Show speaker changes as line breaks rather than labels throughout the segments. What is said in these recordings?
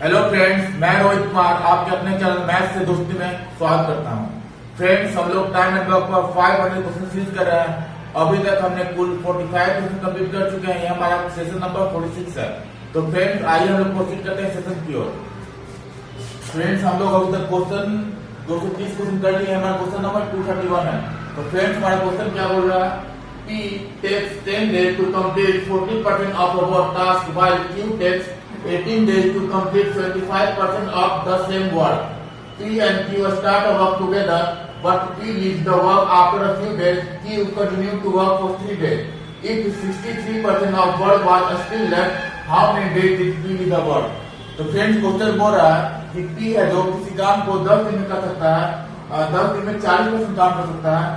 Hello friends, मैं रोहित कुमार आपके अपने चैनल मैथ से दोस्ती में स्वागत करता हूं। फ्रेंड्स, हम लोग टाइम एंड वर्क पर 500 क्वेश्चन सीरीज कर रहे हैं। अभी तक हमने कुल 45 क्वेश्चन कंप्लीट कर चुके हैं। ये हमारा सेशन नंबर 46 है। तो फ्रेंड्स, आइए हम लोग प्रोसीड करते हैं सेशन की ओर। फ्रेंड्स, हम लोग अभी तक क्वेश्चन 230 क्वेश्चन कर लिए। हमारा क्वेश्चन नंबर 231 है। तो फ्रेंड्स, हमारा क्वेश्चन क्या बोल रहा है? P takes 10 days to complete 40% of our task while Q takes 18 days to complete 25% of the same work. P and Q start a work together, but P leaves the work after a few days. Q continues to work for 3 days. If 63% of work was still left, how many days did P leave the work? तो friends, question बोल रहा है कि P है जो किसी काम को 10 दिन में कर सकता है, 10 दिन में 40% काम कर सकता है,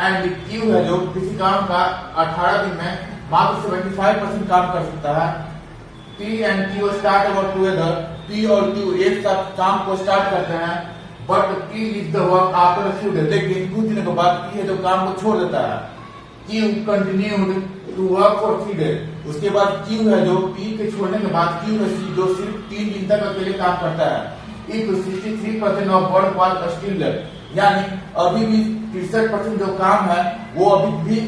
एंड Q है जो किसी काम का 18 दिन में मात्र 75% काम कर सकता है। P and Q start work together. P और Q एक साथ काम को स्टार्ट करते हैं, but P leaves the work after a few days. लेकिन कुछ दिनों के बाद P है जो काम को छोड़ देता है। Q continued to work for 3 days. उसके बाद Q है जो P के छोड़ने के बाद Q है जो सिर्फ 3 दिन तक अकेले काम करता है। If 63% of work was still left, यानी अभी भी 63% जो काम है वो अभी भी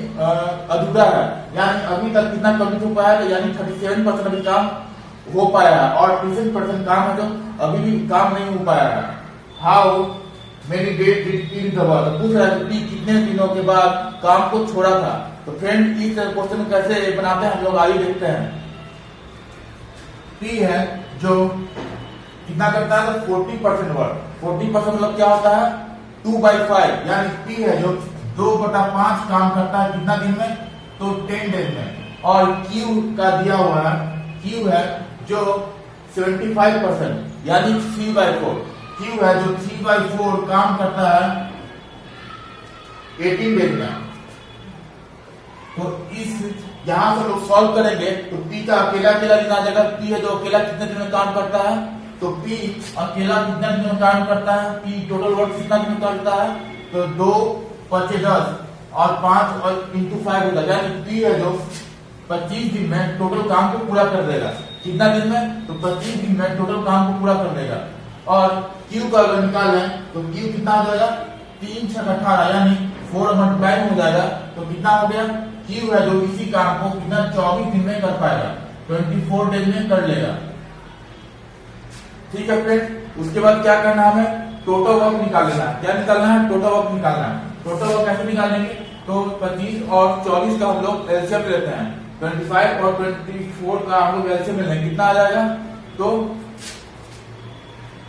अधूरा है। यानी अभी तक कितना कंप्लीट हो पाया है, यानी 37% अभी काम हो पाया है और 33% काम है जो अभी भी काम नहीं हो पाया है। How many days did P leave the work? पूछ रहा है कि P कितने दिनों के बाद काम को छोड़ा था। तो फ्रेंड, इस क्वेश्चन कैसे बनाते हैं हम लोग आइए देखते हैं। P है जो कितना करता है, तो 40% वर्क। 40% मतलब क्या होता है? 2/5, यानी P है जो 2/5 काम करता है कितना दिन में, तो 10 डेज में। और Q का दिया हुआ है, Q है जो 75%, यानी 3/4। Q है जो 3/4 काम करता है 18 डेज में। तो इस यहां से लोग सॉल्व करेंगे तो P का अकेला अकेला दिन आ जाएगा। P है जो अकेला कितने दिन में काम करता है, तो P अकेला कितना दिन में काम करता है, P टोटल वर्क कितना दिन में करता है, तो 2 5 10 और 5 और इंटू 5 होगा। यानी P है जो 25 दिन में टोटल काम को पूरा कर देगा। कितना दिन में, तो 25 दिन में टोटल काम को पूरा कर देगा। और Q का अगर निकालें तो Q कितना हो जाएगा, 3 6 18, यानी 4 मल्टीप्लाई हो जाएगा। तो कितना हो गया, Q है जो इसी काम को कितना 24 दिन में कर पाएगा, 24 डेज में कर लेगा। ठीक है फ्रेंड, उसके बाद क्या करना है, हमें टोटल वर्क निकाल लेना है। क्या निकालना है, टोटल वर्क निकालना है। टोटल वर्क कैसे निकालेंगे, तो 25 और 24 का हम लोग एलसीएम लेते हैं। 25 और 24 का हम लोग एलसीएम ले लेंगे, कितना आ जाएगा, तो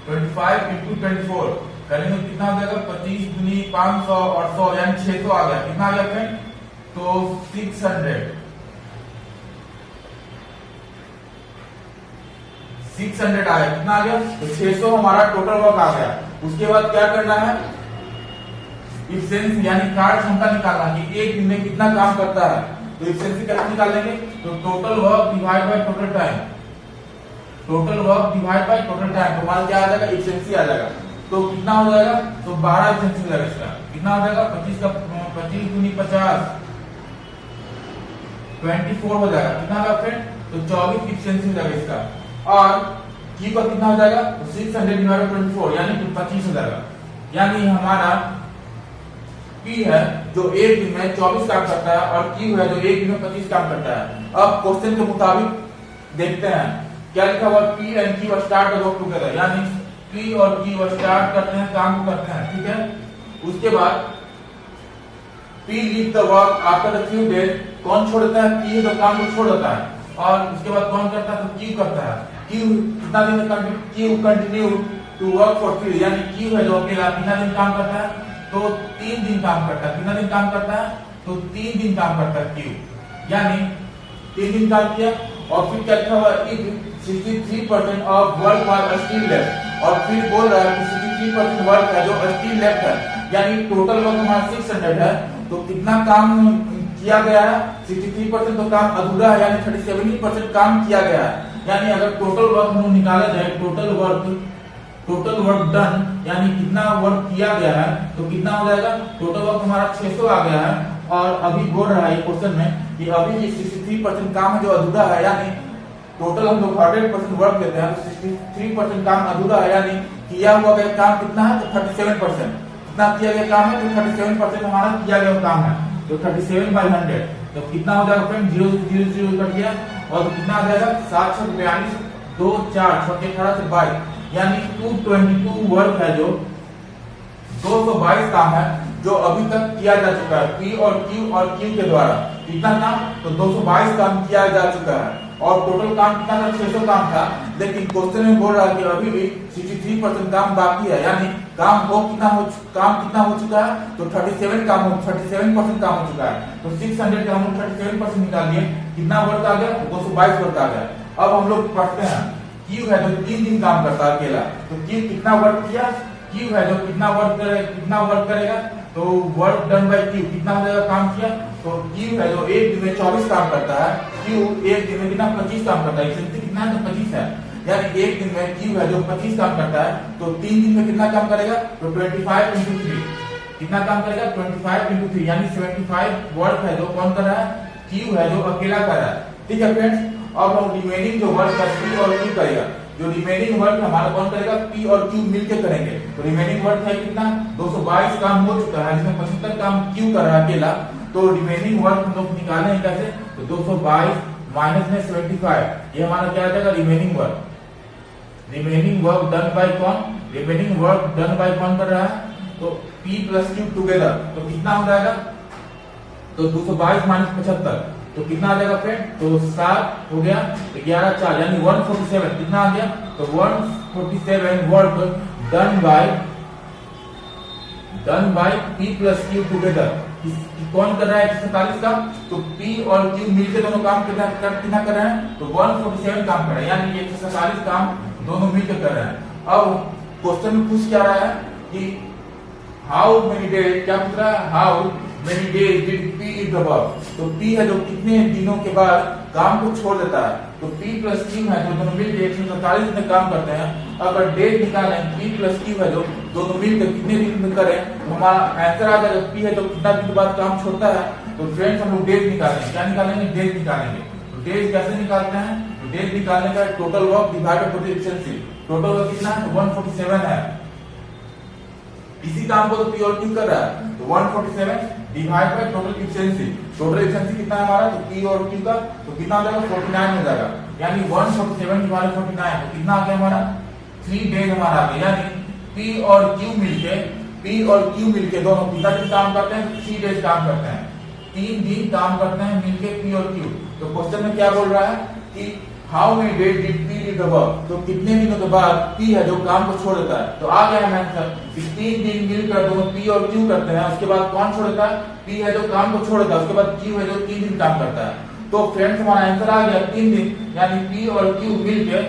25 इंटू 24 करेंगे कितना आ जाएगा, 25 दूनी 500 और 100 यानी 600 आ गया। कितना आ गया फ्रेंड, तो 600 आया। कितना आ गया, तो 600 हमारा टोटल वर्क आ गया। उसके बाद क्या करना है, इफिशिएंसी यानी कार्य क्षमता निकालना कि एक दिन में कितना काम करता है। तो इफिशिएंसी कैसे निकालेंगे, तो total work divide by total time. Total work divide by total time, तो हमारा क्या आ जाएगा, इफिशिएंसी आ जाएगा। तो कितना हो जाएगा, तो 12 इफिशिएंसी हो जाएगा इसका। कितना हो जाएगा, 25 का 25 दूनी 50, 24 हो जाएगा। कितना होगा फ्रेंड, तो 24 इफिशिएंसी हो जाएगा इसका। और Q का कितना हो जाएगा, तो 600 डिवाइडेड 24 यानी 25 हो जाएगा। यानी हमारा P है जो एक दिन में 24 काम करता है और Q है जो एक दिन में 25 काम करता है। अब क्वेश्चन के मुताबिक देखते हैं क्या लिखा हुआ, P and Q start the work together, यानी P और Q स्टार्ट करते हैं, काम को करते हैं। ठीक है, उसके बाद P leave the work after a few days. कौन छोड़ देता है, P जो काम को छोड़ देता है। और उसके बाद कौन करता है, तो Q करता है। Q कितना दिन में, Q continue to work for 3, यानी Q है जो अकेला कितना दिन काम करता है, तो 3 दिन काम करता है। कितना दिन काम करता है, तो 3 दिन काम करता है Q, यानी 3 दिन काम किया। और फिर क्या लिखा हुआ, if 63% of work was still left. और फिर बोल रहा है कि 63% वर्क है जो स्टिल लेफ्ट है, यानी टोटल वर्क हमारा 600 है। तो कितना काम किया गया है, 63% तो काम अधूरा है, यानी 37% काम किया गया है। यानी अगर टोटल वर्क हम निकाला जाए, टोटल वर्क डन यानी कितना वर्क किया गया है, तो कितना हो जाएगा, टोटल वर्क हमारा 600 आ गया है। और अभी बोल रहा है क्वेश्चन में कि अभी 63% काम है जो अधूरा है, यानी टोटल हम लोग 100% वर्क लेते हैं तो 63% काम अधूरा है, यानी किया हुआ गया काम कितना है तो 37%। कितना किया गया काम है तो 37% हमारा किया गया काम है, तो 37/100 तो कितना हो जाएगा फ्रेंड, 0 0 0 कट गया और कितना आ जाएगा 742 2 4 6 18 से 22, यानी 222 वर्क है, जो 222 काम है जो अभी तक किया जा चुका है पी और क्यू के द्वारा। कितना काम तो 222 काम किया जा चुका है और टोटल काम कितना था 600 काम था, लेकिन क्वेश्चन में बोल रहा है कि अभी भी 63% काम बाकी है, यानी काम कितना हो चुका है तो 37% काम हो चुका है। तो 600 का हम लोग 37% निकाल लिए, कितना वर्क आ गया 222 वर्क आ गया। अब हम लोग पढ़ते हैं क्यू है जो 3 दिन काम करता है अकेला, तो क्यू कितना वर्क किया, क्यू है जो कितना वर्क करेगा तो वर्क डन बाय क्यू कितना हो जाएगा काम किया, तो क्यू है जो एक दिन में 24 काम करता है, क्यू एक दिन में कितना 25 काम करता है, इससे कितना है तो 25 है, यानी एक दिन में क्यू है जो 25 काम करता है तो 3 दिन में कितना काम करेगा तो 25 into 3 कितना काम करेगा 25 into 3, यानी 75 वर्क है जो कौन कर रहा है, क्यू है जो अकेला कर रहा है। ठीक है फ्रेंड्स, अब हम रिमेनिंग जो वर्क है पी और क्यू करेगा, जो रिमेनिंग वर्क हमारा कौन करेगा पी और क्यू मिलकर करेंगे। तो रिमेनिंग वर्क है कितना 222 काम हो चुका है, जिसमें 75 काम क्यू कर रहा है अकेला, तो रिमेनिंग वर्क हम लोग निकाले हैं कैसे तो 222 माइनस में 75, ये हमारा क्या आ जाएगा रिमेनिंग वर्क डन बाय कौन, रिमेनिंग वर्क डन बाय कौन कर रहा है तो पी प्लस क्यू टुगेदर, तो कितना हो जाएगा तो 222 माइनस 75 तो कितना आ जाएगा फ्रेंड तो 7 हो गया 11 4, यानी 147 कितना आ गया तो 147 work done by P plus Q together. कौन कर रहा है 147 काम, तो पी और क्यू मिलकर दोनों काम कितना कर रहे हैं तो 147 काम कर रहे हैं, यानी 147 काम दोनों मिलकर कर रहे हैं। अब क्वेश्चन में पूछ क्या रहा है कि हाउ मेनी डेज, क्या पूछ रहा है how many days did P it work, तो पी है जो कितने दिनों के बाद काम को छोड़ देता है, तो पी प्लस क्यू है जो दोनों मिलकर 147 दिन काम करते हैं। अगर डेज निकालें पी प्लस क्यू है जो दोनों मिलकर कितने दिन में करें तो हमारा आंसर आ जाएगा पी है जो कितना दिन के बाद काम छोड़ता है, तो फ्रेंड्स हम लोग डेज निकालेंगे, क्या निकालेंगे डेज निकालेंगे। तो डेज कैसे निकालते हैं तो डेज निकालने का total work divided by efficiency, total work कितना है 147 है, इसी काम को तो पी और क्यू कर रहा है, तो 147 डिवाइड बाय टोटल एफिशिएंसी कितना है हमारा तो पी और क्यू का तो कितना हो जाएगा 49 हो जाएगा, यानी 147 डिवाइड 49 तो कितना आ गया हमारा 3 डेज हमारा आ गया, यानी पी और क्यू मिलके दोनों कितना दिन काम करते हैं 3 डेज काम करते हैं, 3 दिन काम करते हैं मिलके पी और क्यू। तो क्वेश्चन में क्या बोल रहा है कि how many days did P did the work, तो कितने दिनों के बाद पी है जो काम को छोड़ देता है, तो आ गया है आंसर 3 दिन मिलकर दोनों पी और क्यू करते हैं, उसके बाद कौन छोड़ देता है पी है जो काम को छोड़ देता है, उसके बाद क्यू है जो 3 दिन काम करता है। तो फ्रेंड्स हमारा आंसर आ गया 3 दिन, यानी पी और क्यू मिलकर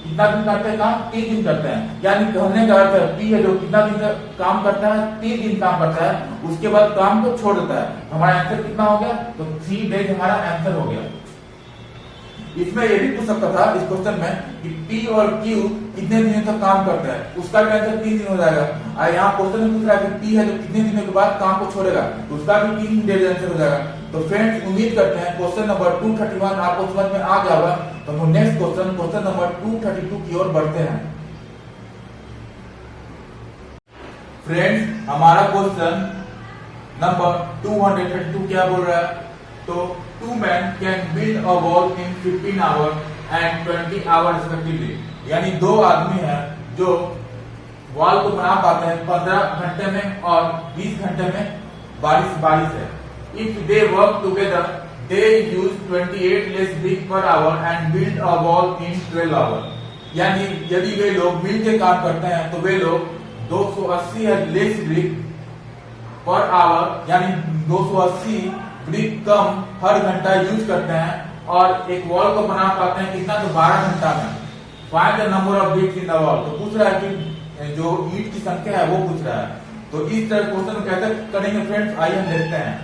कितना दिन करते हैं काम 3 दिन करते हैं, यानी कहने का अर्थ है पी है जो कितना दिन काम करता है 3 दिन काम करता है, उसके बाद काम को छोड़ देता है। हमारा आंसर कितना हो गया तो 3 डेज हमारा आंसर हो गया। इसमें ये भी पूछ सकता था इस क्वेश्चन में कि पी और क्यू कितने दिनों तक काम करते हैं, उसका भी आंसर 3 दिन हो जाएगा। और यहाँ क्वेश्चन में पूछ रहा है कि पी है जो कितने दिनों के बाद काम को छोड़ेगा, उसका भी 3 डेज आंसर हो जाएगा। तो फ्रेंड्स उम्मीद करते हैं क्वेश्चन नंबर 231 आपको समझ में आ गया होगा। तो हम नेक्स्ट क्वेश्चन नंबर 232 की ओर बढ़ते हैं। फ्रेंड्स हमारा क्वेश्चन नंबर 232 क्या बोल रहा है, तो 2 men can build a wall in 15 hours and 20 hours respectively, यानी 2 आदमी हैं जो वॉल को बना पाते हैं 15 घंटे में और 20 घंटे में बारिश है। If they work together, they use 28 less brick per hour and build a wall in 12 hours, यानी यदि वे लोग मिलकर काम करते हैं तो वे लोग 280 लेस ब्रिक पर आवर, यानी 280 ब्रिक कम हर घंटा यूज करते हैं और एक वॉल को बना पाते हैं कितना तो 12 घंटा में। Find the number of BRICS in the wall, तो पूछ रहा है कि जो ईंट की संख्या है वो पूछ रहा है। तो इस तरह क्वेश्चन कैसे करेंगे फ्रेंड्स, आइए हम देखते हैं।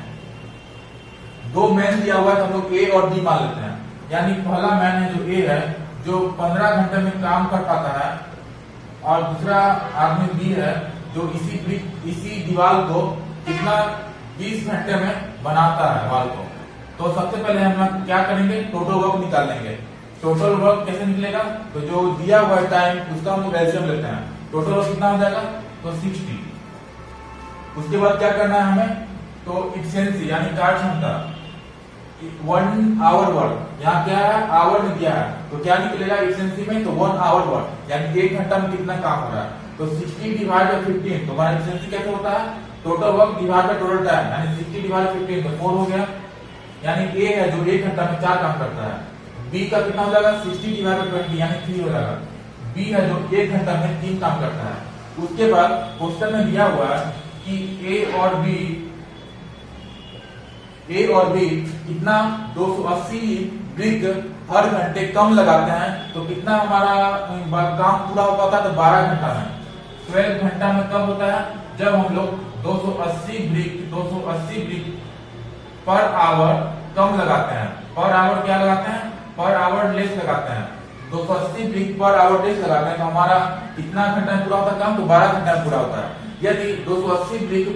2 मैन दिया हुआ है तो हम लोग ए और बी मान लेते हैं, यानी पहला मैन है जो ए है जो 15 घंटे में काम कर पाता है और दूसरा आदमी बी है जो इसी दीवार को कितना 20 घंटे में बनाता है वॉल को। तो सबसे पहले हम क्या करेंगे टोटल वर्क निकालेंगे। टोटल वर्क कैसे निकलेगा, तो जो दिया हुआ है टाइम उसका हम लोग एलसीएम लेते हैं। टोटल वर्क कितना हो जाएगा, तो 60। उसके बाद क्या करना है हमें, तो इफिशिएंसी यानी कार्य क्षमता 1 आवर वर्क, यहाँ क्या है आवर में दिया है, तो क्या निकलेगा इफिशिएंसी में, तो 1 आवर वर्क यानी 1 घंटा में कितना काम हो रहा है। तो 60 डिवाइड बाय 15, तो हमारा इफिशिएंसी कैसे होता है, total work divide by total time यानी 60 डिवाइड 15 तो 4 हो गया, यानी ए है जो 1 घंटा में 4 काम करता है। बी का कितना हो जाएगा, 60 डिवाइड बाय 20 यानी 3 हो जाएगा। बी है जो 1 घंटा में 3 काम करता है। उसके बाद क्वेश्चन में दिया हुआ है कि ए और बी कितना 280 ब्रिक हर घंटे कम लगाते हैं, तो कितना हमारा काम पूरा हो पाता है, तो 12 घंटा में। 12 घंटा में कब होता है, जब हम लोग 280 ब्रिक पर आवर कम लगाते हैं। पर आवर क्या लगाते हैं, पर आवर लेस लगाते हैं। 280 ब्रिक पर आवर लेस लगाते हैं तो हमारा कितना घंटा में पूरा होता है काम, तो 12 घंटा में पूरा होता है। यदि 280 ब्रिक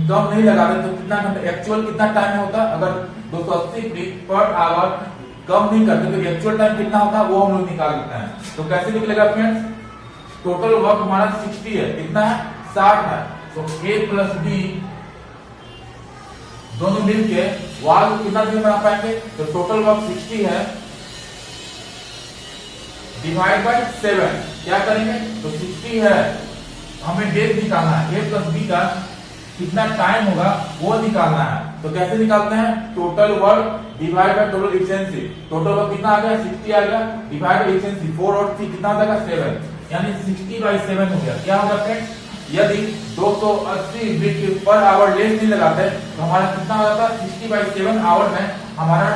कम नहीं लगाते तो कितना घंटा एक्चुअल कितना टाइम होता है, अगर 280 ब्रिक पर आवर कम नहीं करते तो एक्चुअल टाइम कितना होता है वो हम लोग निकाल लेते हैं। तो कैसे निकलेगा फ्रेंड्स, टोटल वर्क हमारा 60 है, कितना है 60 है, तो ए प्लस बी दोनों मिलके वाल को कितना दिन बना पाएंगे, तो टोटल वर्क 60 है डिवाइड बाय 7 क्या करेंगे, तो 60 है, हमें डेज निकालना है, ए प्लस बी का कितना टाइम होगा वो निकालना है। तो कैसे निकालते हैं, total work divide by total efficiency. Total work कितना आ गया 60 आ गया, डिवाइड बाय एफिशिएंसी 4 और 3 कितना आ जाएगा 7, यानी 60/7 हो गया। क्या होगा फ्रेंड्स, यदि 280 ब्रिक पर आवर लेस नहीं लगाते तो हमारा कितना हो जाता है 60/7 आवर में हमारा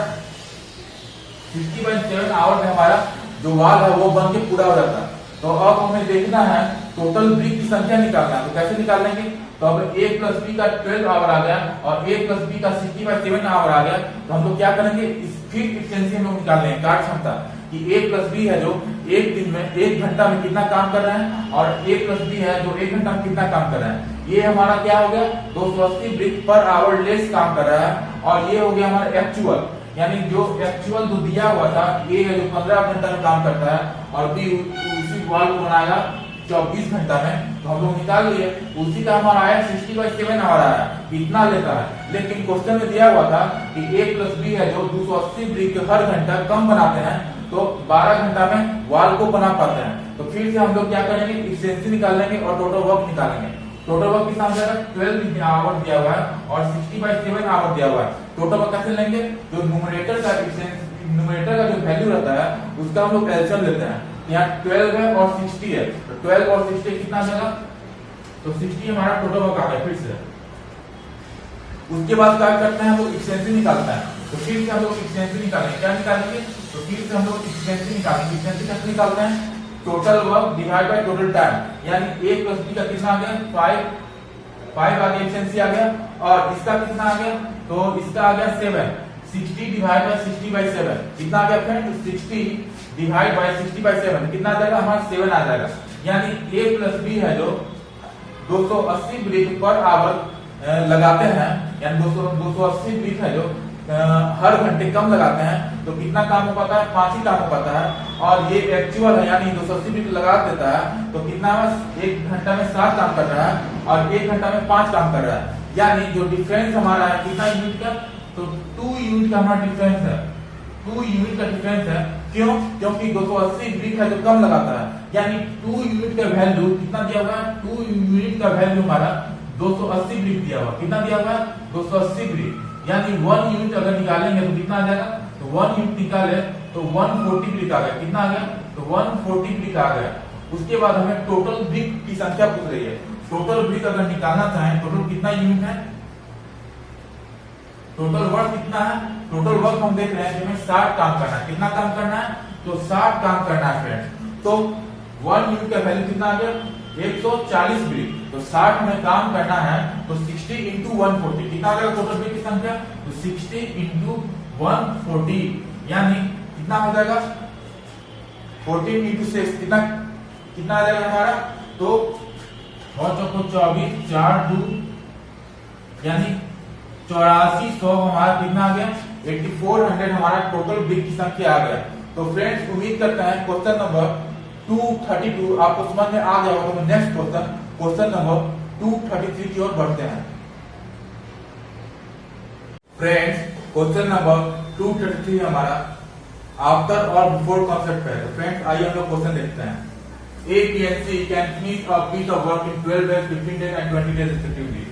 60/7 आवर में हमारा जो वाल है वो बन के पूरा हो जाता है। तो अब हमें देखना है टोटल ब्रिक की संख्या निकालना है, तो कैसे निकालेंगे, तो अब a प्लस बी का 12 आवर आ गया और a प्लस बी का 60/7 आवर आ गया, तो हम लोग क्या करेंगे, फिर एफिशिएंसी हम लोग निकाल लेंगे कार्य क्षमता कि a प्लस बी है जो एक दिन में 1 घंटा में कितना काम कर रहे हैं और a प्लस बी है जो 1 घंटा में कितना काम कर रहे हैं। ये हमारा क्या हो गया 280 ब्रिक पर आवर लेस काम कर रहा है और ये हो गया हमारा एक्चुअल, यानी जो एक्चुअल जो दिया हुआ था a है जो 15 घंटा में काम करता है और b उसी वाल को बनाएगा 24 घंटा में, तो हम लोग निकाल लिए, उसी का हमारा आया 60/7 आवर आया, इतना लेता है। लेकिन क्वेश्चन में दिया हुआ था कि a प्लस बी है जो 280 ब्रिक हर घंटा कम बनाते हैं तो 12 घंटा में वाल को बना पाते हैं। तो फिर से हम लोग क्या करेंगे, एफिशिएंसी निकाल लेंगे और टोटल वर्क निकालेंगे। टोटल वर्क कितना हो जाएगा 12 आवर दिया हुआ है और 60/7 आवर दिया हुआ है। टोटल वर्क कैसे लेंगे, जो न्यूमरेटर का जो वैल्यू रहता है उसका हम लोग एलसीएम लेते हैं। यहाँ 12 है और 60 है, तो 12 और 60 कितना जाएगा, तो 60 हमारा टोटल वर्क आ गया। फिर से उसके बाद क्या करते हैं हम लोग एफिशिएंसी निकालते हैं, तो फिर से हम लोग एफिशिएंसी निकालेंगे। क्या निकालेंगे, तो फिर से हम लोग एफिशिएंसी निकालेंगे। एफिशिएंसी कैसे निकालते हैं, total work divide by total time, यानी a प्लस b का कितना आ गया 5 आ गया, एफिशिएंसी आ गया, और इसका कितना आ गया, तो इसका आ गया 7। 60 डिवाइड बाय 60/7 कितना आ गया फ्रेंड, 60 डिवाइड बाय 60/7 कितना आ जाएगा हमारा 7 आ जाएगा। यानी a प्लस b है जो 280 ब्रिक पर आवर लगाते हैं, यानी 280 ब्रिक है जो हर घंटे कम लगाते हैं, तो कितना काम हो पाता है 5 ही काम हो पाता है। और ये एक्चुअल है, यानी 280 ब्रिक लगा देता है तो कितना 1 घंटा में 7 काम कर रहा है और 1 घंटा में 5 काम कर रहा है। यानी जो डिफरेंस हमारा है कितना यूनिट का, तो 2 यूनिट का हमारा डिफरेंस है, 2 यूनिट का डिफरेंस है। क्यों, क्योंकि 280 ब्रिक है जो कम लगाता है, यानी 2 यूनिट का वैल्यू कितना दिया हुआ है, 2 यूनिट का वैल्यू हमारा 280 ब्रिक दिया हुआ, कितना दिया हुआ है 280 ब्रिक, यानी 1 यूनिट अगर निकालेंगे तो कितना आ जाएगा, तो 1 यूनिट निकाले तो 140 ब्रिक आ गया, कितना आ गया, तो 140 ब्रिक आ गया। उसके बाद हमें टोटल ब्रिक की संख्या पूछ रही है, टोटल ब्रिक अगर निकालना चाहें टोटल कितना यूनिट है, टोटल वर्क कितना है, टोटल वर्क हम देख रहे हैं कि हमें 60 काम करना है, कितना काम करना है, तो 60 काम करना है फ्रेंड्स। तो 1 यूनिट का वैल्यू कितना आ गया 140 ब्रिक, तो 60 में काम करना है तो 60 इंटू 140 कितना आ जाएगा टोटल ब्रिक की संख्या, तो 60 इंटू 140 यानी कितना हो जाएगा 14 इंटू 6 कितना आ जाएगा हमारा, तो 24 4 2 यानी 8400 हमारा कितना आ गया 8400 हमारा टोटल ब्रिक की संख्या आ गया। तो फ्रेंड्स उम्मीद करते हैं क्वेश्चन नंबर 232 आपको समझ में आ गया होगा। तो नेक्स्ट क्वेश्चन नंबर 233 की ओर बढ़ते हैं। फ्रेंड्स क्वेश्चन नंबर 233 हमारा आफ्टर और बिफोर कॉन्सेप्ट है। तो फ्रेंड्स आइए हम लोग क्वेश्चन देखते हैं। A, B and C can finish a piece of work in 12 days, 15 days and 20 days respectively.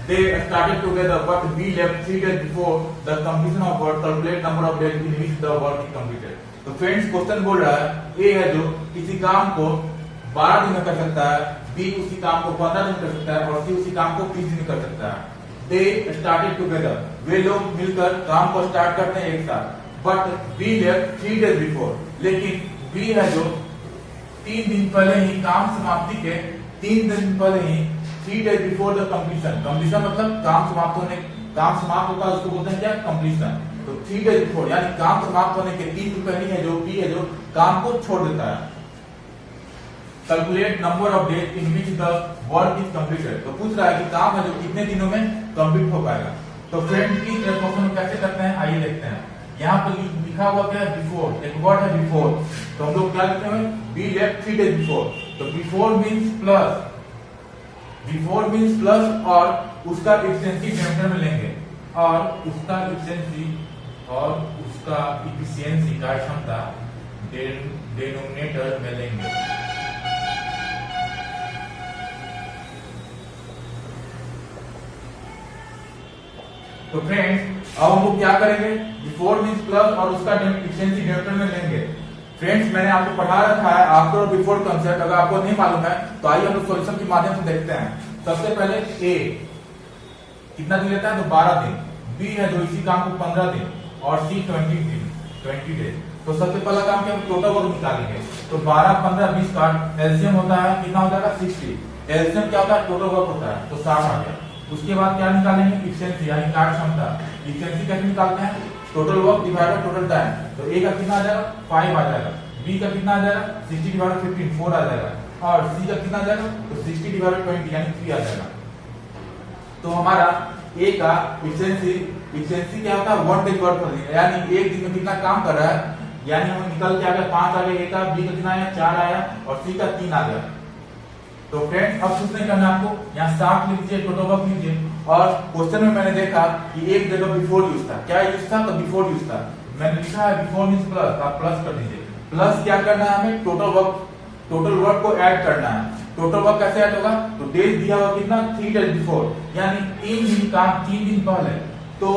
They started together, but B left 3 days before the completion of work. Calculate number of days in which the work is completed. तो friends question बोल रहा है A है जो किसी काम को 12 दिन में कर सकता है, B उसी काम को 15 दिन में कर सकता है और C उसी काम को 30 दिन में कर सकता है। They started together, वे लोग मिलकर काम को स्टार्ट करते हैं एक साथ। But B left 3 days before, लेकिन B है जो 3 दिन पहले ही काम समाप्ति के 3 दिन पहले ही 3 days before the completion मतलब काम समाप्त होता है उसको बोलते हैं क्या, कंप्लीशन। तो 3 days before यानी काम समाप्त होने के 3 दिन पहले है जो बी है जो काम को छोड़ देता है। Calculate number of days in which the work is completed, तो पूछ रहा है कि काम है जो कितने दिनों में कंप्लीट हो पाएगा। तो फ्रेंड प्लीज क्वेश्चन कैसे करते हैं आइए देखते हैं। यहाँ पर लिखा हुआ क्या है, बिफोर, एक वर्ड है बिफोर। तो हम लोग क्या लिखते हैं, बी लेफ्ट 3 days बिफोर। तो बिफोर मीन्स प्लस और उसका एफिशिएंसी डिनोमिनेटर में लेंगे और उसका एफिशिएंसी का क्षमता डिनोमिनेटर में लेंगे। तो फ्रेंड्स अब हम लोग क्या करेंगे, बिफोर मीन्स प्लस और उसका एफिशिएंसी डिनोमिनेटर में लेंगे। फ्रेंड्स मैंने आपको पढ़ा रखा है आफ्टर और बिफोर कॉन्सेप्ट, अगर आपको नहीं मालूम है तो आइए हम लोग सॉल्यूशन के माध्यम से देखते हैं। सबसे पहले ए कितना दिन लेता है, तो 12 दिन। बी है जो इसी काम को 15 दिन और सी 20 डेज। तो सबसे पहला काम क्या, टोटल वर्क निकालेंगे। तो 12, 15, 20 का एलसीएम होता है कितना हो जाएगा, 60। एलसीएम क्या होता है, टोटल वर्क होता है, तो 60 आ गया। उसके बाद क्या निकालेंगे, एफिशिएंसी यानी कार्य क्षमता। एफिशिएंसी कैसे निकालते हैं, total work divided total time. तो ए का कितना आ जाएगा, 5 आ जाएगा। बी का कितना आ जाएगा, 60 डिवाइडेड 15, 4 आ जाएगा। और सी का कितना आ जाएगा, तो 60 डिवाइडेड 20 यानी 3 आ जाएगा। तो हमारा ए का एफिशिएंसी क्या होता है, 1 डेज वर्क पर दिन, यानी एक दिन में कितना काम कर रहा है, यानी हमें निकल के आ गया 5 आ गया ए का, बी का कितना आया 4 आया और सी का 3 आ गया। तो फ्रेंड्स अब कुछ नहीं करना आपको, यहाँ 60 लिख दीजिए, टोटल वर्क लीजिए। और क्वेश्चन में मैंने देखा कि एक जगह बिफोर यूज था, क्या यूज था, तो बिफोर यूज था। मैंने लिखा है बिफोर मींस प्लस, आप प्लस कर दीजिए। प्लस क्या करना है हमें, टोटल वर्क को ऐड करना है। टोटल वर्क कैसे ऐड होगा, तो डेज दिया हुआ कितना, 3 days बिफोर, यानी 3 दिन काम 3 दिन पहले। तो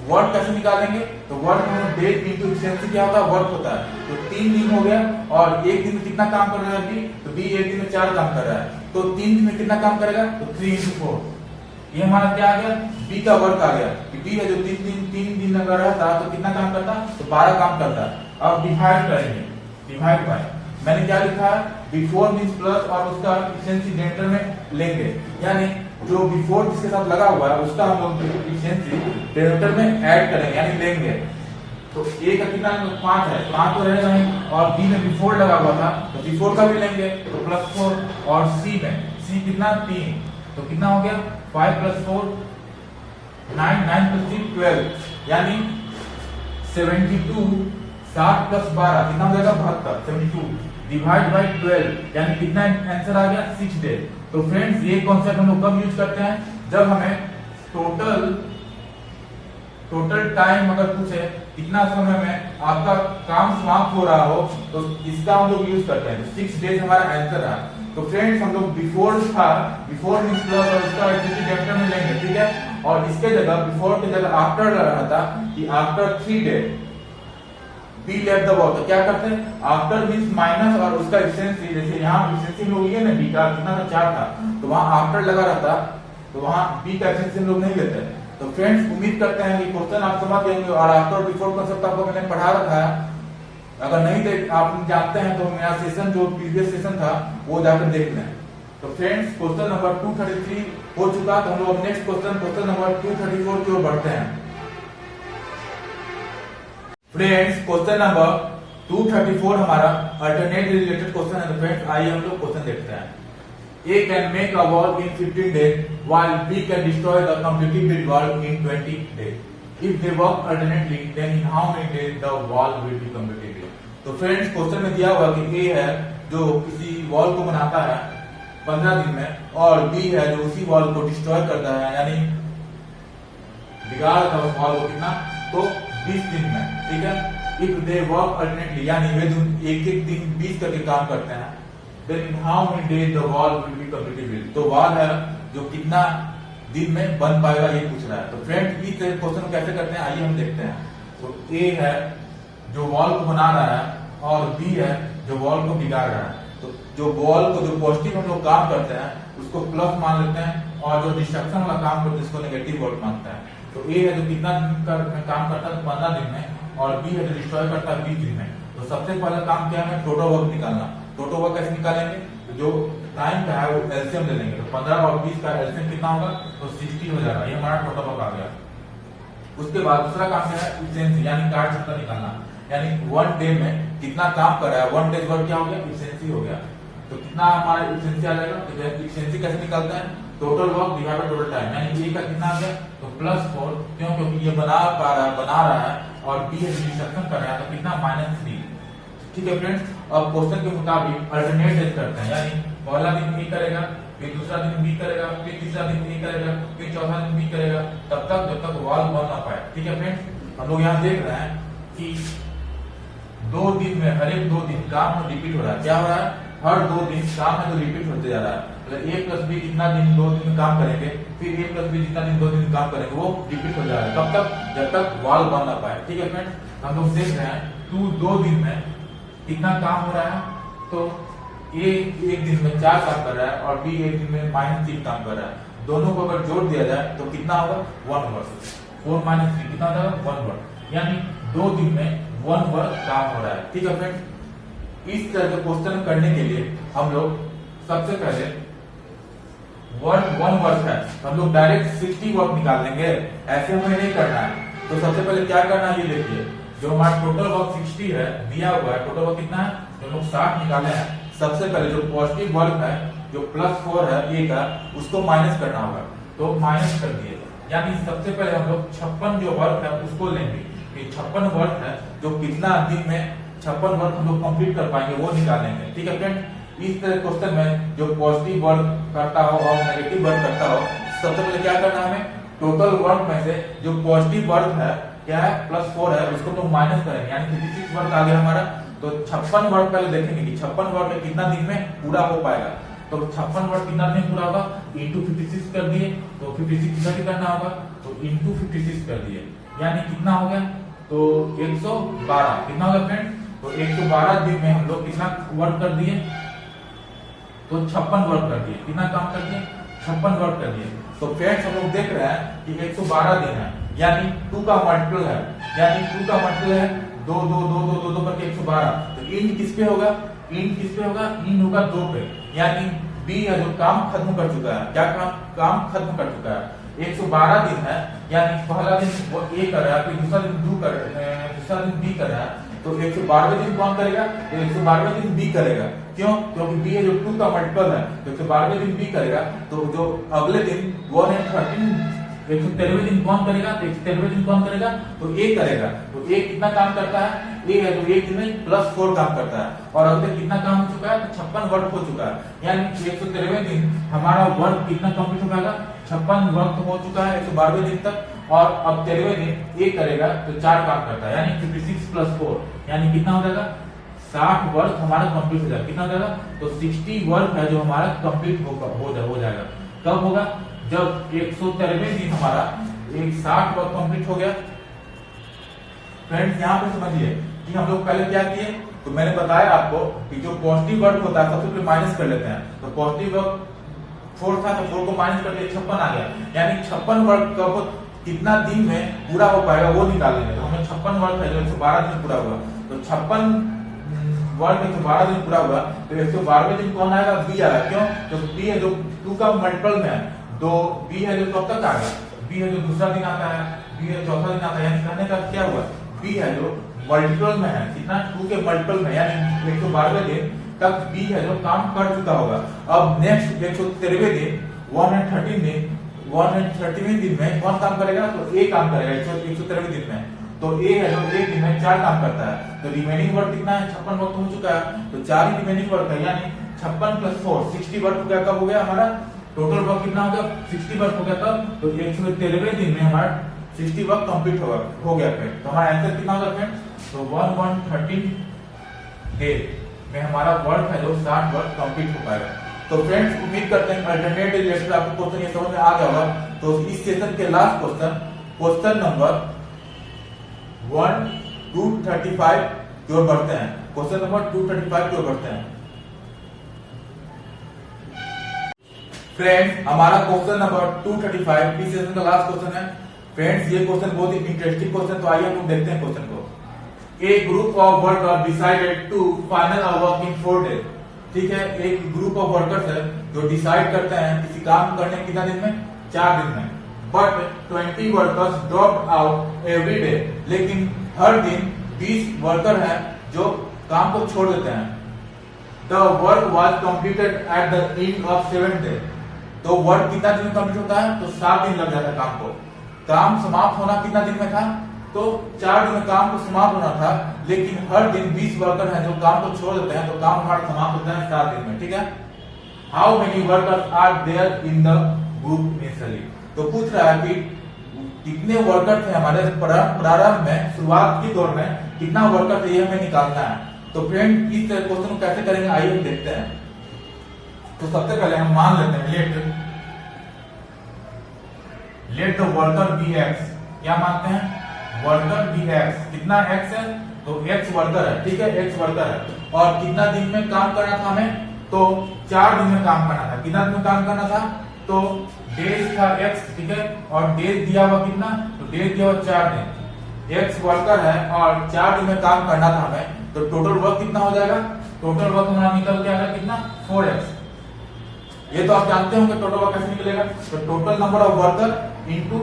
वर्क कैसे निकालेंगे, तो वर्क में डेज इंटू एफिशिएंसी क्या होता है, वर्क होता है। तो 3 दिन हो गया और एक दिन में कितना काम कर रहा है बी, तो बी एक दिन में 4 काम कर रहा है। तो 3 दिन में कितना काम करेगा, तो 3 into 4। ये हमारा क्या आ गया, बी का वर्क आ गया। बी है जो 3 दिन अगर रहता तो कितना काम करता, तो 12 काम करता। अब डिवाइड करेंगे, डिवाइड बाय, मैंने क्या लिखा है, बिफोर मींस प्लस और उसका एफिशिएंसी डिनोमिनेटर में लेंगे, यानी जो बिफोर जिसके साथ लगा हुआ है उसका हम लोग एफिशिएंसी डिनोमिनेटर में ऐड करेंगे यानी लेंगे। तो ए का कितना 5 है, 5 तो रहेगा ही, और बी में बिफोर लगा हुआ था तो बिफोर का भी लेंगे, तो +4। और सी कितना 3, तो कितना हो गया 5 + 4 9, 9 + 3 12, यानी 72। 60 + 12 कितना हो जाएगा 72, 72 डिवाइड बाय 12, यानी कितना आंसर आ गया 6 डेज। तो फ्रेंड्स ये कॉन्सेप्ट हम लोग कब यूज करते हैं, जब हमें टोटल टाइम अगर पूछे कितना समय में आपका काम समाप्त हो रहा हो, तो इसका हम लोग यूज करते हैं। 6 डेज हमारा आंसर है। तो फ्रेंड्स हम लोग बिफोर था, बिफोर मींस प्लस और उसका एफिशिएंसी डिनोमिनेटर में लेंगे, ठीक है। और इसके जगह बिफोर की जगह आफ्टर लग रहा था कि after 3 days be left the work, तो क्या करते हैं, आफ्टर मींस माइनस और उसका एफिशिएंसी, जैसे यहाँ एफिशिएंसी हम लोग लिए ना, बी का कितना था 4 था, तो वहां आफ्टर लगा रहता तो वहां बी का एफिशिएंसी हम लोग नहीं लेते। तो फ्रेंड्स उम्मीद करते हैं कि क्वेश्चन आप समझ गए होंगे और आफ्टर और बिफोर कॉन्सेप्ट आपको मैंने पढ़ा रखा है। अगर नहीं देख आप जानते हैं तो मेरा सेशन जो प्रीवियस सेशन था वो जाकर देख लें। तो फ्रेंड्स क्वेश्चन नंबर 233 हो चुका, तो हम लोग नेक्स्ट क्वेश्चन नंबर 234 की ओर बढ़ते हैं। फ्रेंड्स क्वेश्चन नंबर 234 हमारा अल्टरनेट रिलेटेड क्वेश्चन है। तो फ्रेंड्स आइए हम लोग क्वेश्चन देखते हैं। A can make a wall in 15 days while B can destroy the completely built wall in 20 days. If they work alternately, then in how many days the wall will be completely built? तो friends question में दिया हुआ कि ए है जो किसी wall को बनाता है 15 दिन में, और बी है जो उसी वॉल को डिस्ट्रॉय करता है यानी बिगाड़ता है उस वॉल को कितना, तो 20 दिन में। ठीक है, इफ दे वर्क अल्टरनेटली यानी वे एक एक दिन 20 करके काम करते हैं, then how many days the wall will be completed. तो वॉल है जो कितना दिन में बन पाएगा ये पूछ रहा है। तो फ्रेंड्स इस क्वेश्चन कैसे करते हैं आइए हम देखते हैं। तो ए है जो वॉल को बना रहा है और बी है जो वॉल को बिगाड़ रहा है। तो जो वॉल को जो पॉजिटिव हम लोग काम करते हैं उसको प्लस मान लेते हैं, और जो डिस्ट्रक्शन वाला काम करते हैं उसको नेगेटिव वर्ड मानते हैं। तो ए है जो कितना दिन का काम करता है 15 दिन में, और बी है जो डिस्ट्रॉय करता है 20 दिन में। तो सबसे पहला काम क्या है, टोटल वर्क निकालना। टोटल वर्क कैसे निकालेंगे, जो टाइम का है वो एलसीएम ले लेंगे। तो 15 और 20 का एलसीएम कितना होगा, तो 60 हो जाएगा। ये हमारा टोटल वर्क आ गया। उसके बाद दूसरा काम क्या है, इफिशिएंसी यानी कार्य क्षमता निकालना, यानी 1 डे में कितना काम कर रहा है। 1 डेज वर्क क्या हो गया, इफिशिएंसी हो गया। तो कितना हमारा इफिशिएंसी आ जाएगा, तो इफिशिएंसी कैसे निकालते हैं, total work divide by total time, यानी ए का कितना आ गया, तो +4, क्यों, क्योंकि ये बना रहा है और बी है डिस्ट्रक्शन कर रहा है, तो कितना -3। ठीक है फ्रेंड्स, अब क्वेश्चन के मुताबिक अल्टरनेट डेज करते हैं, यानी पहला दिन ए करेगा, फिर दूसरा दिन बी करेगा, फिर तीसरा दिन ए करेगा, फिर चौथा दिन बी करेगा, तब तक जब तक वॉल बन ना पाए। ठीक है फ्रेंड्स, हम लोग यहाँ देख रहे हैं कि 2 दिन में हर एक 2 दिन काम रिपीट हो रहा है। क्या हो रहा है, हर 2 दिन काम है जो रिपीट होते जा रहा है। मतलब ए प्लस बी जितना दिन 2 दिन में काम करेंगे, फिर ए प्लस बी जितना दिन 2 दिन में काम करेंगे, वो रिपीट हो जा रहा है। कब तक, जब तक वॉल बन ना पाए। ठीक है फ्रेंड्स, हम लोग देख रहे हैं 2 दिन में कितना काम हो रहा है, तो ए एक दिन में 4 काम कर रहा है और बी एक दिन में -3 काम कर रहा है। दोनों को अगर जोड़ दिया जाए तो कितना होगा, 1 वर्क। 4 - 3 कितना होगा, 1 वर्क, यानी 2 दिन में 1 वर्क काम हो रहा है। ठीक है फ्रेंड्स, इस तरह के क्वेश्चन करने के लिए हम लोग सबसे पहले 1 वर्क है, हम लोग डायरेक्ट 60 वर्क निकाल लेंगे, ऐसे हमें नहीं करना है। तो सबसे पहले क्या करना है, ये देखिए, जो हमारा टोटल वर्क 60 है दिया हुआ है, टोटल वर्क कितना है, तो लोग 60 निकाले हैं। सबसे पहले जो पॉजिटिव वर्क है जो +4 है ए का, उसको माइनस करना होगा, तो माइनस कर दिए। यानी सबसे पहले हम लोग 56 जो वर्क है उसको लेंगे। ये 56 वर्क है जो कितना दिन में 56 वर्क हम लोग कंप्लीट कर पाएंगे वो निकालेंगे। ठीक है फ्रेंड, इस तरह क्वेश्चन में जो पॉजिटिव वर्क करता हो और नेगेटिव वर्क करता हो, सबसे पहले क्या करना है, हमें टोटल वर्क में से जो पॉजिटिव वर्क है क्या है, +4 है, उसको तो माइनस करेंगे, यानी 56 वर्क आ गया हमारा। तो 56 वर्क पहले देखेंगे कि 56 वर्क कितना दिन में पूरा हो पाएगा। तो 56 वर्क कितना दिन पूरा होगा, इंटू 56 कर दिए, तो 56 कितना भी करना होगा, तो इंटू 56 कर दिए, यानी कितना हो गया, तो 112। कितना होगा फ्रेंड, तो 112 दिन में हम लोग कितना वर्क कर दिए, तो 56 वर्क कर दिए। कितना काम कर दिए, 56 वर्क कर दिए। तो फ्रेंड्स हम लोग देख रहे हैं कि 112 दिन है, यानी 2 का मल्टीपल है, यानी 2 का मल्टीपल है 2 2 2 2 2 2 करके 112। तो इंड किस पे होगा, इंड किस पे होगा, इंड होगा 2 पे, यानी बी है जो काम खत्म कर चुका है। क्या काम खत्म कर चुका है, 112 दिन है, यानी पहला दिन वो ए कर रहा है, फिर दूसरा दिन दूसरा दिन बी कर रहा है। तो 112वें दिन कौन करेगा, तो 112वें दिन बी करेगा। क्यों, क्योंकि बी है जो 2 का मल्टीपल है, तो 112वें दिन बी करेगा। तो जो अगले दिन 113वें दिन कौन करेगा, तो 113वें दिन कौन करेगा, तो ए करेगा। तो ए कितना काम करता है, ए है जो एक दिन में +4 काम करता है, और अब तक कितना काम हो चुका है, तो 56 वर्क हो चुका है। यानी 113वें दिन हमारा वर्क कितना कंप्लीट हो पाएगा, 56 वर्क हो चुका है 112वें दिन तक, और अब 13वें दिन ए करेगा तो 4 काम करता है, यानी 56 + 4, यानी कितना हो जाएगा, 60 वर्क हमारा कंप्लीट हो जाएगा। कितना हो जाएगा, तो 60 वर्क है जो हमारा कंप्लीट हो जाएगा। कब होगा, जब 113वें दिन हमारा 60 वर्क कंप्लीट हो गया। फ्रेंड्स यहाँ पे समझिए कि हम लोग पहले क्या किए, तो मैंने बताया आपको कि जो पॉजिटिव वर्क होता है सबसे पहले माइनस कर लेते हैं। तो पॉजिटिव वर्क 4 था, तो 4 को माइनस कर दिया, 56 आ गया, यानी 56 वर्क कब कितना दिन में पूरा हो पाएगा वो निकाल लेंगे। तो हमें 56 वर्क है जो 112 दिन पूरा हुआ, तो 56 वर्क 112 दिन पूरा हुआ, तो 112वें दिन कौन आएगा, बी आएगा। क्यों, तो बी है जो 2 का मल्टीपल में है, तो बी है जो कब तक आ गया, बी है जो दूसरा दिन आता है, बी है चौथा दिन आता है, यानी कहने का क्या हुआ, बी है जो मल्टीपल में है, कितना 2 के मल्टीपल में, यानी 112वें दिन तक बी है जो काम कर चुका होगा। अब नेक्स्ट 113वें दिन 130वें दिन में कौन काम करेगा, तो ए काम करेगा 113वें दिन में। तो ए है जो एक दिन में 4 काम करता है, तो रिमेनिंग वर्क कितना है, 56 वर्क हो चुका है, तो 4 ही रिमेनिंग वर्क है, यानी 56 + 4 60 वर्क हो गया। कब हो गया हमारा टोटल वर्क कितना हो गया, 60 वर्क हो गया। तब तो 113वें दिन में हमारा 60 वर्क कंप्लीट हो गया फ्रेंड। तो हमारा आंसर कितना होगा फ्रेंड, तो 1113 डे में हमारा वर्क है जो 60 वर्क कंप्लीट हो पाएगा। तो फ्रेंड्स उम्मीद करते हैं अल्टरनेटिव रिलेटेड आपको क्वेश्चन ये समझ में आ गया होगा। तो इस सेशन के लास्ट क्वेश्चन नंबर 1 to 35 की ओर बढ़ते हैं। क्वेश्चन नंबर 235 की ओर बढ़ते हैं। फ्रेंड्स हमारा क्वेश्चन नंबर 235 इस सेशन का लास्ट क्वेश्चन है। फ्रेंड्स ये क्वेश्चन बहुत ही इंटरेस्टिंग क्वेश्चन, तो आइए हम लोग देखते हैं क्वेश्चन को। A group of workers decided to final a work in 4 days। ठीक है, एक ग्रुप ऑफ वर्कर्स है जो डिसाइड करते हैं किसी काम करने कितना दिन में, 4 दिन में। But 20 workers drop out every day, लेकिन हर दिन 20 वर्कर हैं जो काम को छोड़ देते हैं। The work was completed at the end of 7 day. तो वर्क कितना दिन में कंप्लीट होता है, तो 7 दिन लग जाता है काम को। काम समाप्त होना कितना दिन में था, तो 4 दिन में काम को समाप्त होना था, लेकिन हर दिन 20 वर्कर हैं जो काम को छोड़ देते हैं, तो काम हमारा समाप्त होता है 7 दिन में। ठीक है, how many workers are there in the group initially. तो पूछ रहा है कि कितने वर्कर थे हमारे प्रारंभ में, शुरुआत की दौर में कितना वर्कर थे, ये हमें निकालना है। तो फ्रेंड इस क्वेश्चन को कैसे करेंगे आइए हम देखते हैं। तो सबसे पहले हम मान लेते हैं let the worker bee x. क्या मानते हैं, वर्कर बी एक्स। कितना एक्स है, तो एक्स वर्कर है। ठीक है, एक्स वर्कर है और कितना दिन में काम करना था हमें, तो 4 दिन में काम करना था। कितना दिन में काम करना था, तो डेज था एक्स। ठीक है, और डेज दिया हुआ कितना, तो डेज दिया हुआ 4 दिन। एक्स वर्कर है और 4 दिन में काम करना था हमें, तो टोटल वर्क कितना हो जाएगा, टोटल वर्क हमारा निकल के आएगा कितना, 4x। ये तो आप जानते होंगे टोटल वर्क कैसे निकलेगा, तो total number of worker into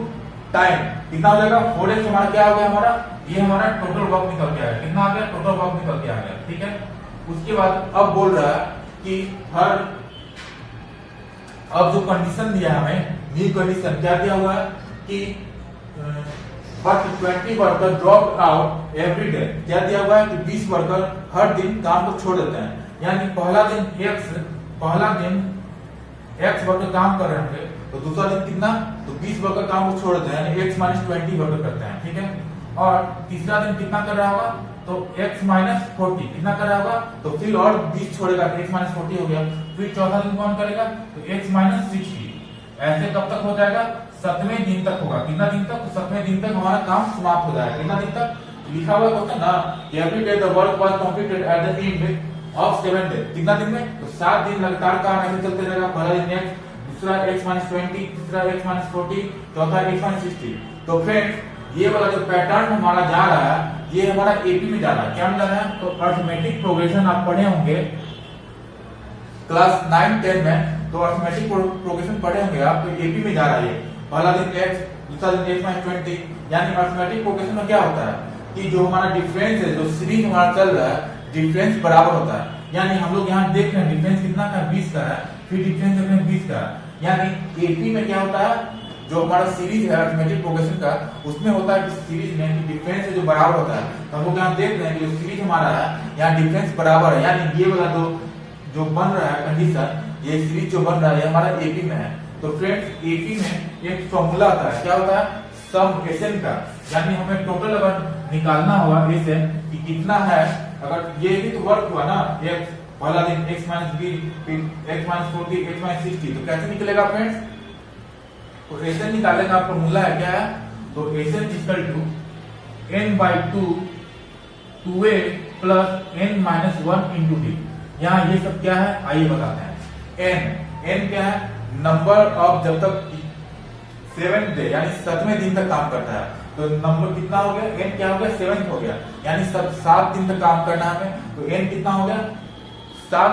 time कितना हो जाएगा, 4x हमारा क्या हो गया, हमारा ये हमारा टोटल वर्क निकल के आएगा। कितना आ गया, टोटल वर्क निकल के आ गया। ठीक है, उसके बाद अब बोल रहा है कि अब जो कंडीशन दिया हमें, न्यू कंडीशन क्या दिया हुआ है कि but 20 worker drop out every day. क्या दिया हुआ है कि 20 वर्कर हर दिन काम को छोड़ देते हैं। यानी पहला दिन एक्स वर्कर काम कर रहे होंगे, तो दूसरा दिन कितना, तो 20 वर्कर काम को छोड़ देते हैं, यानी x - 20 वर्कर करते हैं। ठीक है, और तीसरा दिन कितना कर रहा होगा, तो x - 40 कितना कर रहा होगा, तो फिर और 20 छोड़ेगा, x - 40 हो गया। फिर चौथा दिन कौन करेगा, तो x - 60। ऐसे कब तक हो जाएगा, 7वें दिन तक होगा। कितना दिन तक, तो 7वें दिन तक हमारा काम समाप्त हो जाएगा। कितना दिन तक लिखा हुआ होता है ना, every day the work was completed at the end of 7 day. कितना दिन में, तो 7 दिन लगातार काम ऐसे चलते रहेगा। पहला दिन x, दूसरा x - 20, तीसरा x - 40, चौथा x - 60। तो फ्रेंड्स ये वाला जो पैटर्न हमारा जा रहा है, ये हमारा एपी में जा रहा है। क्या में जा रहा है, तो अरिथमेटिक प्रोग्रेशन आप पढ़े होंगे क्लास 9 10 में, तो अरिथमेटिक प्रोग्रेशन पढ़े होंगे आप, तो एपी में जा रहा है। पहला दिन x, दूसरा दिन x - 20। यानी अरिथमेटिक प्रोग्रेशन में क्या होता है कि जो हमारा डिफरेंस है, जो सीरीज हमारा चल रहा है, डिफरेंस बराबर होता है। यानी हम लोग यहाँ देख रहे हैं डिफरेंस कितना का, 20 का है, फिर डिफरेंस देख रहे हैं 20 का। यानी एपी में क्या होता है, जो हमारा सीरीज है अरिथमेटिक प्रोग्रेशन का, उसमें होता है कि सीरीज में डिफरेंस है जो बराबर होता है। तो हम लोग यहाँ देख रहे हैं कि जो सीरीज हमारा है यहाँ डिफरेंस बराबर है। यानी ये वाला जो बन रहा है कंडीशन, ये सीरीज जो बन रहा है हमारा एपी में है। तो फ्रेंड्स एपी में एक फॉर्मूला आता है, क्या होता है, सम एसएन का। यानी हमें टोटल अगर निकालना हुआ एसएन कि कितना है, अगर ये भी तो वर्क हुआ ना, x पहला दिन x - 20, फिर x - 40, x - 60, तो कैसे निकलेगा फ्रेंड्स, तो एसएन निकालने का फॉर्मूला है क्या है, तो S N equal to n/2 2a plus n - 1 into d। यहाँ ये सब क्या है आइए बताते हैं। n क्या है, नंबर ऑफ जब तक 7 डे यानी 7वें दिन तक काम करता है, तो नंबर कितना हो गया, n क्या हो गया, 7 हो गया। यानी 7 दिन तक काम करना है हमें, तो n कितना हो गया 7।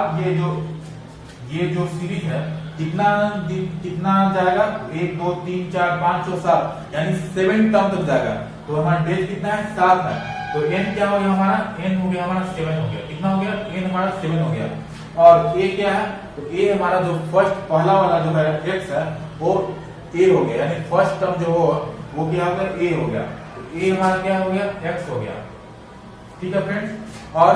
ये जो सीरीज है कितना दिन कितना जाएगा, 1 2 3 4 5 6 7, यानी 7 टर्म तक जाएगा। तो हमारा डेज कितना है, 7 है। तो n क्या हो गया हमारा, n हो गया हमारा 7 हो गया। कितना हो गया, n हमारा 7 हो गया। और a क्या है, तो a हमारा जो फर्स्ट पहला वाला जो है x है वो a हो गया, यानी फर्स्ट टर्म जो हो वो क्या हो गया, a हो गया। तो ए हमारा क्या हो गया, एक्स हो गया। ठीक है फ्रेंड्स, और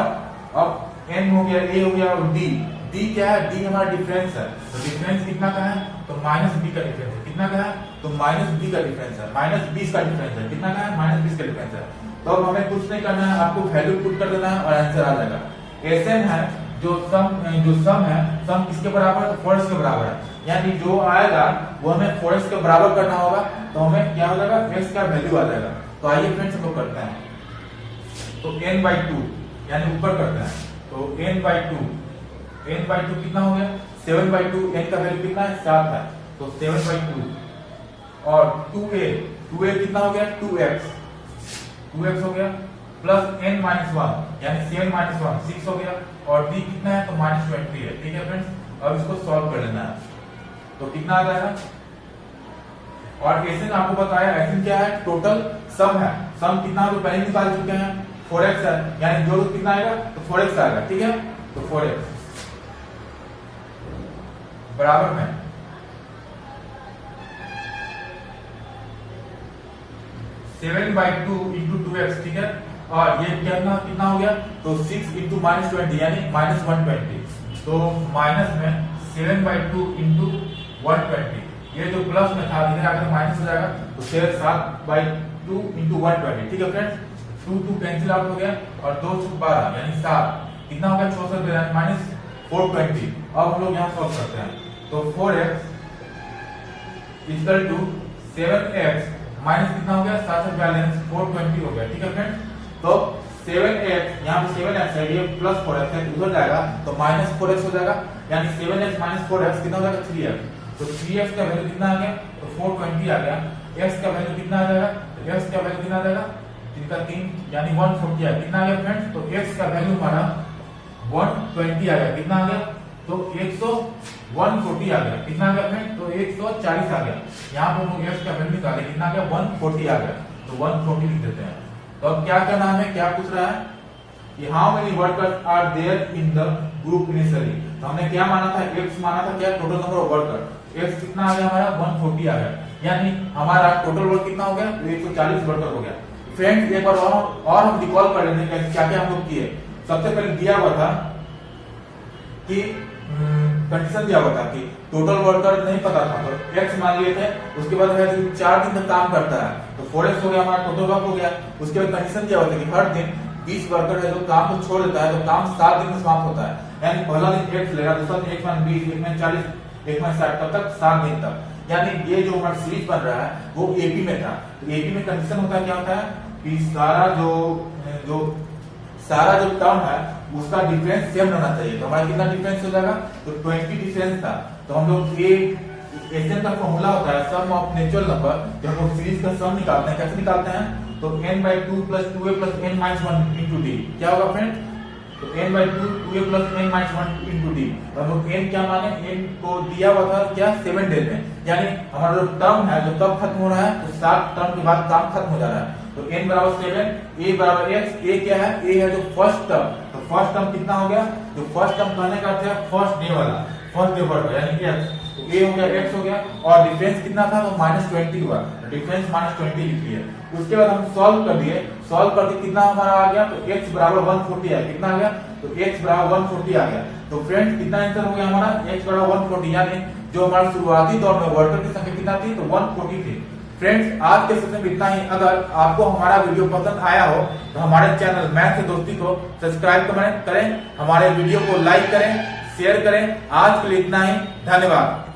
अब एन हो गया, ए हो गया, और डी, डी क्या है, डी हमारा डिफरेंस है। तो डिफरेंस कितना का है, तो माइनस बी का डिफरेंस है। कितना का है, तो माइनस बी का डिफरेंस है, माइनस 20 का डिफरेंस है। कितना का है, माइनस 20 का डिफरेंस है। तो अब हमें कुछ नहीं करना है, आपको वैल्यू पुट कर देना है और आंसर आ जाएगा। एसएन है जो सम है, सम किसके बराबर है, तो 4x के बराबर है। यानी जो आएगा वो हमें 4x के बराबर करना होगा, तो हमें क्या हो जाएगा, x का वैल्यू आ जाएगा। तो आइए फ्रेंड्स हम लोग करते हैं। तो n/2 यानी ऊपर करते हैं, तो n/2 कितना हो गया, 7/2, n का वैल्यू कितना है, 7 है, तो 7/2 और 2a कितना हो गया, 2x हो गया, प्लस n-1 यानी 7 - 1 6 हो गया, और d कितना है, तो -20 है। ठीक है फ्रेंड्स, अब इसको सॉल्व कर लेना है, तो कितना आ जाएगा। और एसएन आपको बताया, एसएन क्या है, टोटल सम है। सम कितना तो पहले निकाल चुके हैं, 4x है, यानी जो कितना आएगा, तो 4x आएगा। ठीक है, तो 4x बराबर में 7/2 × 2x। ठीक है, और ये कितना हो गया, तो 6 × -20 यानी -120। तो माइनस में 7/2 × 120, ये जो प्लस में था इधर आकर माइनस हो जाएगा, तो 7/2 × 120। ठीक है फ्रेंड्स, 2 कैंसिल आउट हो गया, और 2 × 12 यानी 7, कितना हो गया, 64 यानी -420। अब हम लोग यहाँ सॉल्व करते हैं, तो 4x = 7x माइनस कितना हो गया, 742 420 हो गया। ठीक है फ्रेंड्स, तो 7x यहाँ पे 7x है, ये प्लस 4x है, उधर जाएगा तो -4x हो जाएगा, यानी 7x - 4x कितना हो जाएगा, 3x। तो 3x का वैल्यू कितना आ गया, तो 420 आ गया। x का वैल्यू कितना आ जाएगा, तो x का वैल्यू कितना आ जाएगा, 3 यानी 140 आ गया। कितना आ गया फ्रेंड्स, तो x का वैल्यू हमारा 120 आ गया। कितना आ गया, तो 140 आ गया। कितना आ गया फ्रेंड्स, तो 140 आ गया। यहाँ पर हम x का वैल्यू निकाले, कितना आ गया, 140 आ गया, तो 140 लिख देते हैं। तो अब क्या करना है, क्या पूछ रहा है कि how many workers are there in the group initially. तो हमने क्या माना था, x माना था, क्या total number of worker. x कितना आ गया हमारा, 140 आ गया, यानी हमारा टोटल वर्क कितना हो गया, तो 140 वर्कर हो गया। फ्रेंड्स एक बार और हम रिकॉल कर लेते हैं क्या क्या हम लोग किए। सबसे पहले दिया हुआ था कि कंडीशन दिया हुआ था कि टोटल वर्कर नहीं पता था, तो x मान लिए थे। उसके बाद 4 दिन तक काम करता है, तो 4x हो गया हमारा, टोटल वर्क हो गया। उसके बाद कंडीशन दिया हुआ था कि हर दिन 20 वर्कर है जो काम को छोड़ देता है, तो काम 7 दिन में समाप्त होता है। यानी पहला दिन x लेगा, दूसरा दिन 1 - 20, 1 - 40, 1 - 60, तब तक 7 दिन तक। यानी ये जो हमारा सीरीज बन रहा है वो एपी में था। तो एपी में कंडीशन होता है, क्या होता है कि सारा जो टर्म है उसका डिफरेंस सेम रहना चाहिए। तो हमारा कितना डिफरेंस हो जाएगा, तो 20 डिफरेंस था। तो हम लोग एसएन का फॉर्मूला होता है सम ऑफ नेचुरल नंबर, जब हम लोग सीरीज का सम निकालते हैं, कैसे निकालते हैं, तो n/2 + 2a + n - 1 × d। क्या होगा फ्रेंड, तो n/2 2a + n - 1 × d। तो हम लोग n क्या माने, n को दिया हुआ था क्या, 7 डेज में, यानी हमारा जो टर्म है जो कब खत्म हो रहा है, तो 7 टर्म के बाद काम खत्म हो जा रहा है। तो n = 7, a = x, a क्या है, a है जो फर्स्ट टर्म। तो फर्स्ट टर्म कितना हो गया, जो फर्स्ट टर्म कहने का अर्थ है फर्स्ट डे वाला, फर्स्ट डे वर्क यानी x। तो a हो गया, x हो गया, और डिफरेंस कितना था, तो -20 हुआ, डिफरेंस -20 लिख लिया। उसके बाद हम सॉल्व कर दिए, सॉल्व करके कितना हमारा आ गया, तो x = 140 है। कितना आ गया, तो x = 140 आ गया। तो फ्रेंड्स कितना आंसर हो गया हमारा, x = 140, यानी जो हमारा शुरुआती दौर में वर्कर की संख्या कितना थी, तो 140 थी। फ्रेंड्स आज के सेशन में इतना ही। अगर आपको हमारा वीडियो पसंद आया हो तो हमारे चैनल मैथ से दोस्ती को सब्सक्राइब करें, हमारे वीडियो को लाइक करें, शेयर करें। आज के लिए इतना ही, धन्यवाद।